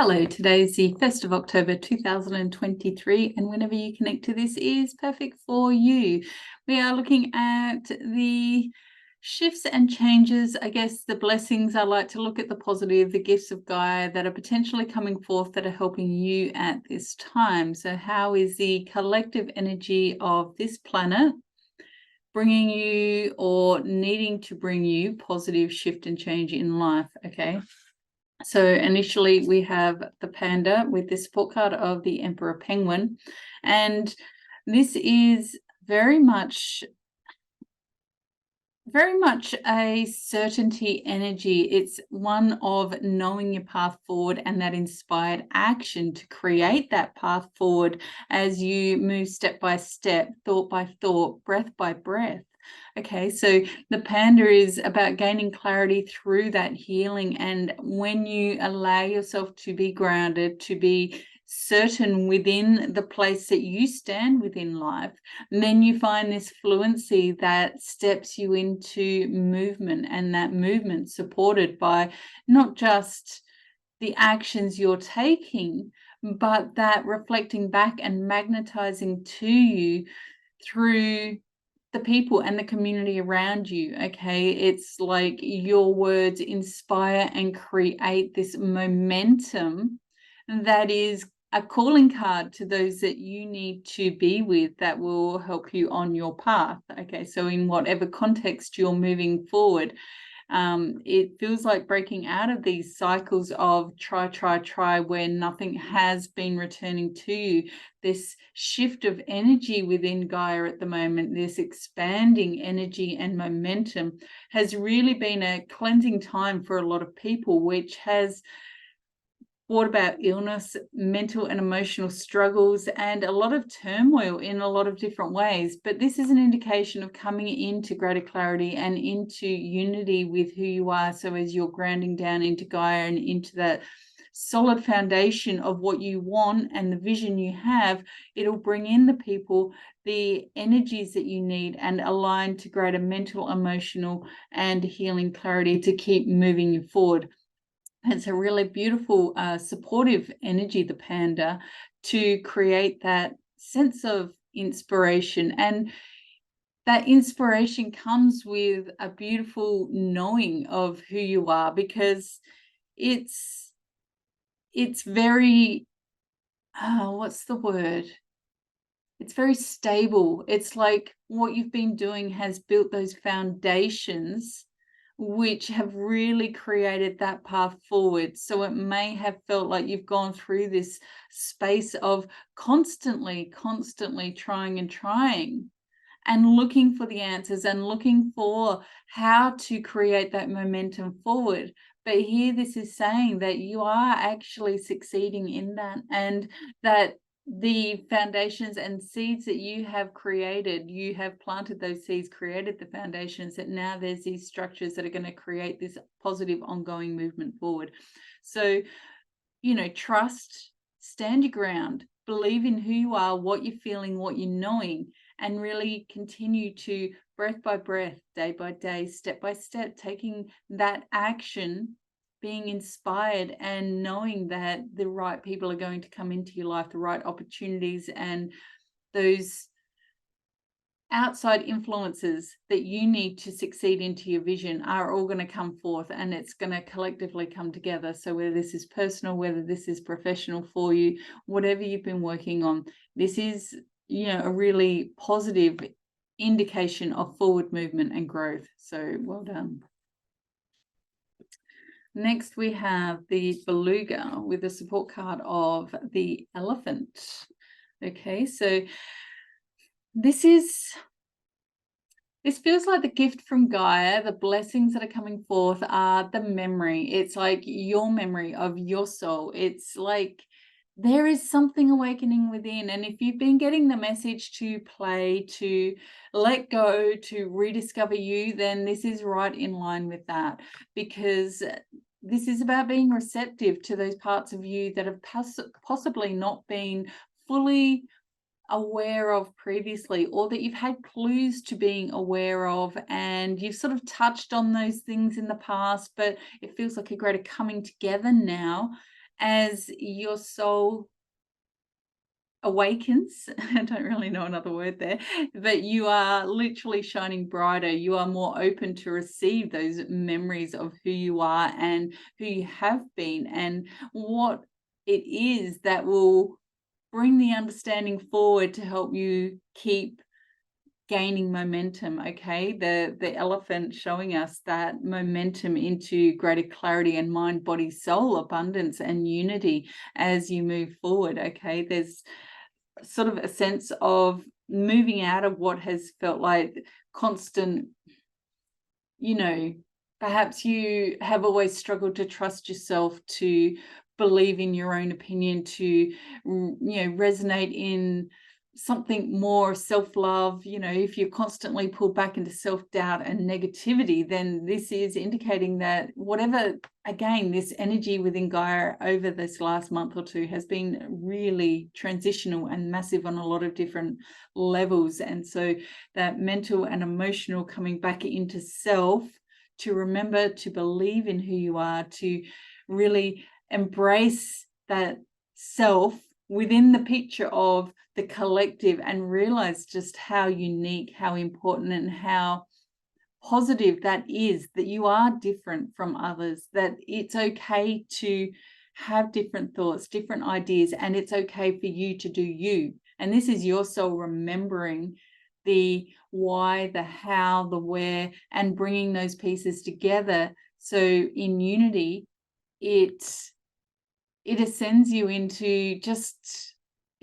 Hello, today is the 1st of October 2023, and whenever you connect to this is perfect for you. We are looking at the shifts and changes, I guess the blessings. I like to look at the positive, the gifts of Gaia that are potentially coming forth that are helping you at this time. So how is the collective energy of this planet bringing you or needing to bring you positive shift and change in life? Okay. So initially we have the Panda with the support card of the Emperor Penguin, and this is very much a certainty energy. It's one of knowing your path forward and that inspired action to create that path forward as you move step by step, thought by thought, breath by breath. Okay, so the Panda is about gaining clarity through that healing. And when you allow yourself to be grounded, to be certain within the place that you stand within life, then you find this fluency that steps you into movement, and that movement supported by not just the actions you're taking, but that reflecting back and magnetizing to you through the people and the community around you. Okay, it's like your words inspire and create this momentum that is a calling card to those that you need to be with that will help you on your path. Okay, so in whatever context you're moving forward, it feels like breaking out of these cycles of try where nothing has been returning to you. This shift of energy within Gaia at the moment, this expanding energy and momentum, has really been a cleansing time for a lot of people, which has brought about illness, mental and emotional struggles, and a lot of turmoil in a lot of different ways. But this is an indication of coming into greater clarity and into unity with who you are. So as you're grounding down into Gaia and into that solid foundation of what you want and the vision you have, it'll bring in the people, the energies that you need, and align to greater mental, emotional, and healing clarity to keep moving you forward. It's a really beautiful, supportive energy, the Panda, to create that sense of inspiration. And that inspiration comes with a beautiful knowing of who you are, because it's very, what's the word? It's very stable. It's like what you've been doing has built those foundations which have really created that path forward. So it may have felt like you've gone through this space of constantly trying and looking for the answers and looking for how to create that momentum forward. But here this is saying that you are actually succeeding in that, and that the foundations and seeds that you have created, you have planted those seeds, created the foundations, that now there's these structures that are going to create this positive ongoing movement forward. So, trust, stand your ground, believe in who you are, what you're feeling, what you're knowing, and really continue to, breath by breath, day by day, step by step, taking that action, being inspired and knowing that the right people are going to come into your life, the right opportunities, and those outside influences that you need to succeed into your vision are all going to come forth, and it's going to collectively come together. So whether this is personal, whether this is professional for you, whatever you've been working on, this is, a really positive indication of forward movement and growth. So well done. Next, we have the Beluga with the support card of the Elephant. Okay, so this feels like the gift from Gaia. The blessings that are coming forth are the memory. It's like your memory of your soul. It's like there is something awakening within. And if you've been getting the message to play, to let go, to rediscover you, then this is right in line with that, because this is about being receptive to those parts of you that have possibly not been fully aware of previously, or that you've had clues to being aware of, and you've sort of touched on those things in the past, but it feels like a greater coming together now. as your soul awakens, I don't really know another word there, but you are literally shining brighter. You are more open to receive those memories of who you are and who you have been, and what it is that will bring the understanding forward to help you keep gaining momentum. Okay, the elephant showing us that momentum into greater clarity and mind, body, soul abundance and unity as you move forward. Okay, there's sort of a sense of moving out of what has felt like constant, perhaps you have always struggled to trust yourself, to believe in your own opinion, to resonate in something more self-love. If you're constantly pulled back into self-doubt and negativity, then this is indicating that whatever, again, this energy within Gaia over this last month or two has been really transitional and massive on a lot of different levels. And so that mental and emotional coming back into self, to remember to believe in who you are, to really embrace that self within the picture of the collective, and realize just how unique, how important, and how positive that is, that you are different from others, that it's okay to have different thoughts, different ideas, and it's okay for you to do you. And this is your soul remembering the why, the how, the where, and bringing those pieces together. So in unity, it ascends you into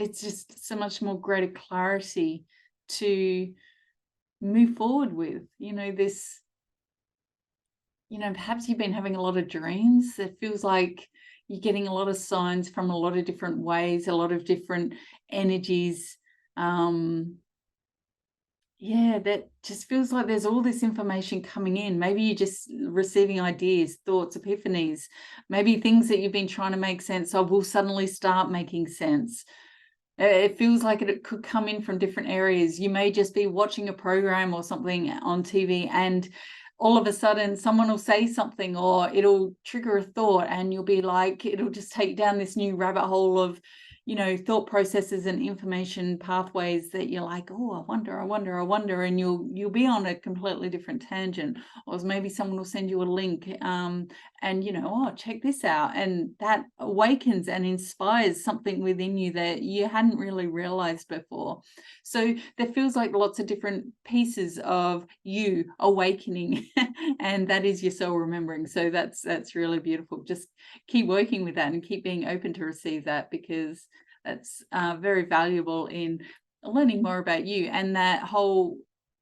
it's just so much more greater clarity to move forward with. This, perhaps you've been having a lot of dreams. It feels like you're getting a lot of signs from a lot of different ways, a lot of different energies. That just feels like there's all this information coming in. Maybe you're just receiving ideas, thoughts, epiphanies. Maybe things that you've been trying to make sense of will suddenly start making sense. It feels like it could come in from different areas. You may just be watching a program or something on TV, and all of a sudden someone will say something, or it'll trigger a thought, and you'll be like, it'll just take down this new rabbit hole of thought processes and information pathways that you're like, oh, I wonder, and you'll be on a completely different tangent. Or maybe someone will send you a link, and oh, check this out, and that awakens and inspires something within you that you hadn't really realized before. So there feels like lots of different pieces of you awakening and that is your soul remembering. So that's really beautiful. Just keep working with that and keep being open to receive that, because that's very valuable in learning more about you, and that whole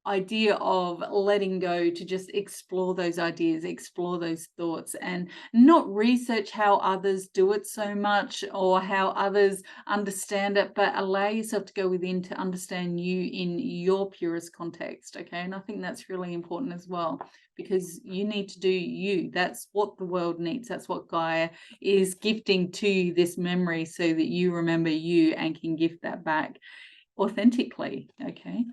idea of letting go to just explore those ideas, explore those thoughts, and not research how others do it so much or how others understand it, but allow yourself to go within to understand you in your purest context. Okay, and I think that's really important as well, because you need to do you. That's what the world needs. That's what Gaia is gifting to you, this memory, so that you remember you and can gift that back authentically. Okay.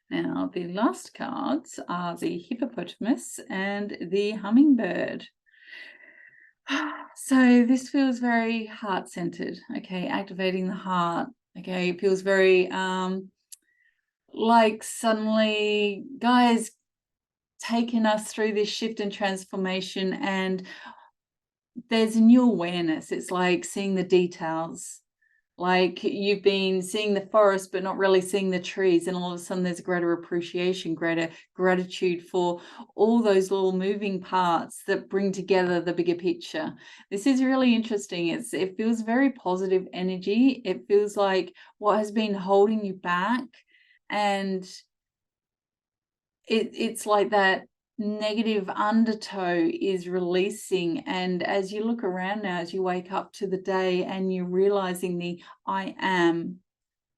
Now, the last cards are the hippopotamus and the hummingbird. So this feels very heart-centered. Okay, activating the heart. Okay, it feels very like suddenly Gaia's taken us through this shift and transformation, and there's a new awareness. It's like seeing the details. Like you've been seeing the forest but not really seeing the trees, and all of a sudden there's greater appreciation, greater gratitude for all those little moving parts that bring together the bigger picture. This is really interesting. It feels very positive energy. It feels like what has been holding you back, and it's like that negative undertow is releasing. And as you look around now, as you wake up to the day and you're realizing the I am,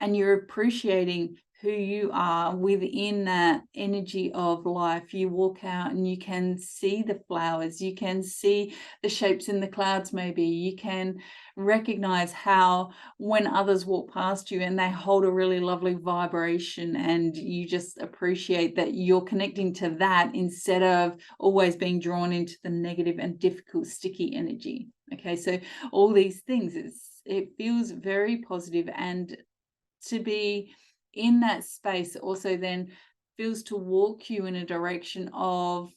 and you're appreciating who you are within that energy of life. You walk out and you can see the flowers, you can see the shapes in the clouds, maybe you can recognize how when others walk past you and they hold a really lovely vibration, and you just appreciate that you're connecting to that instead of always being drawn into the negative and difficult sticky energy. Okay, so all these things, it feels very positive, and to be in that space also then feels to walk you in a direction of,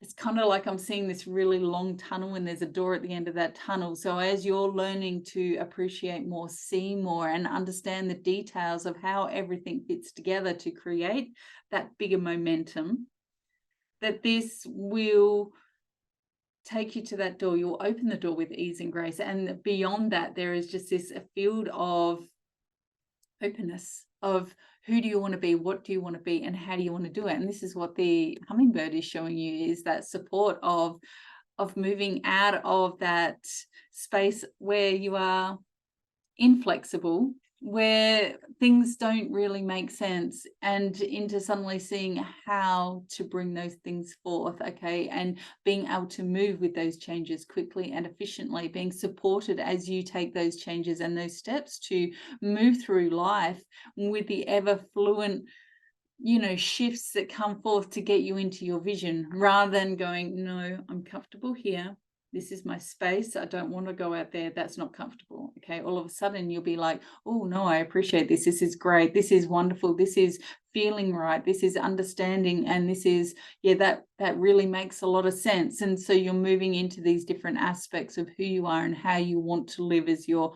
it's kind of like I'm seeing this really long tunnel and there's a door at the end of that tunnel. So as you're learning to appreciate more, see more, and understand the details of how everything fits together to create that bigger momentum, that this will take you to that door. You'll open the door with ease and grace. And beyond that, there is just this a field of openness of who do you want to be, what do you want to be, and how do you want to do it. And this is what the hummingbird is showing you, is that support of moving out of that space where you are inflexible, where things don't really make sense, and into suddenly seeing how to bring those things forth, okay, and being able to move with those changes quickly and efficiently, being supported as you take those changes and those steps to move through life with the ever fluent, shifts that come forth to get you into your vision, rather than going, no, I'm comfortable here. This is my space. I don't want to go out there. That's not comfortable. Okay. All of a sudden you'll be like, oh no, I appreciate this. This is great. This is wonderful. This is feeling right. This is understanding. And this is, that really makes a lot of sense. And so you're moving into these different aspects of who you are and how you want to live as you're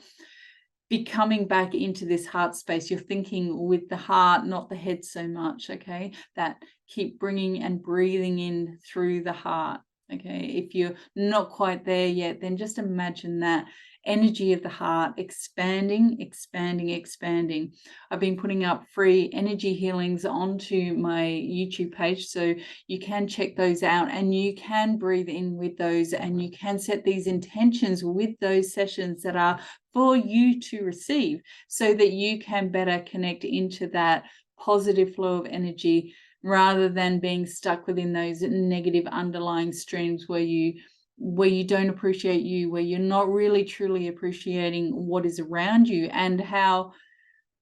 becoming back into this heart space. You're thinking with the heart, not the head so much. Okay. That keep bringing and breathing in through the heart. Okay, if you're not quite there yet, then just imagine that energy of the heart expanding, expanding, expanding. I've been putting up free energy healings onto my YouTube page, so you can check those out and you can breathe in with those, and you can set these intentions with those sessions that are for you to receive, so that you can better connect into that positive flow of energy, rather than being stuck within those negative underlying streams where you don't appreciate you, where you're not really truly appreciating what is around you, and how,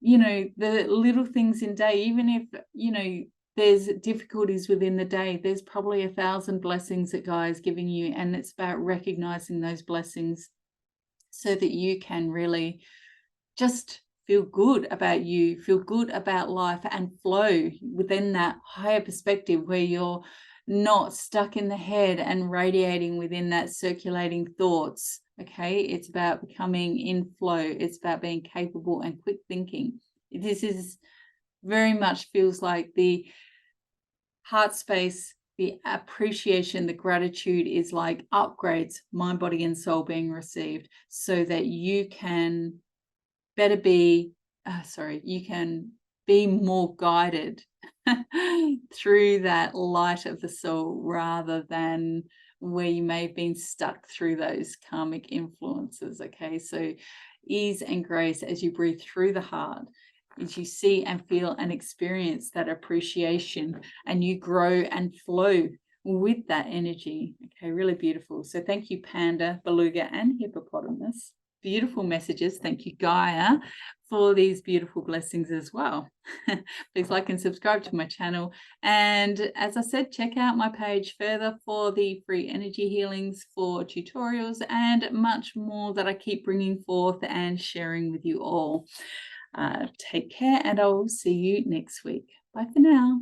the little things in day, even if, there's difficulties within the day, there's probably 1,000 blessings that GAIA is giving you, and it's about recognizing those blessings so that you can really just feel good about you, feel good about life, and flow within that higher perspective where you're not stuck in the head and radiating within that circulating thoughts. Okay, it's about becoming in flow. It's about being capable and quick thinking. This is very much feels like the heart space, the appreciation, the gratitude is like upgrades, mind, body, and soul being received, so that you can better be, you can be more guided through that light of the soul, rather than where you may have been stuck through those karmic influences. Okay, so ease and grace as you breathe through the heart, as you see and feel and experience that appreciation, and you grow and flow with that energy. Okay, really beautiful. So thank you, Panda, Beluga, and Hippopotamus. Beautiful messages. Thank you, GAIA, for these beautiful blessings as well. Please like and subscribe to my channel. And as I said, check out my page further for the free energy healings, for tutorials, and much more that I keep bringing forth and sharing with you all. Take care, and I'll see you next week. Bye for now.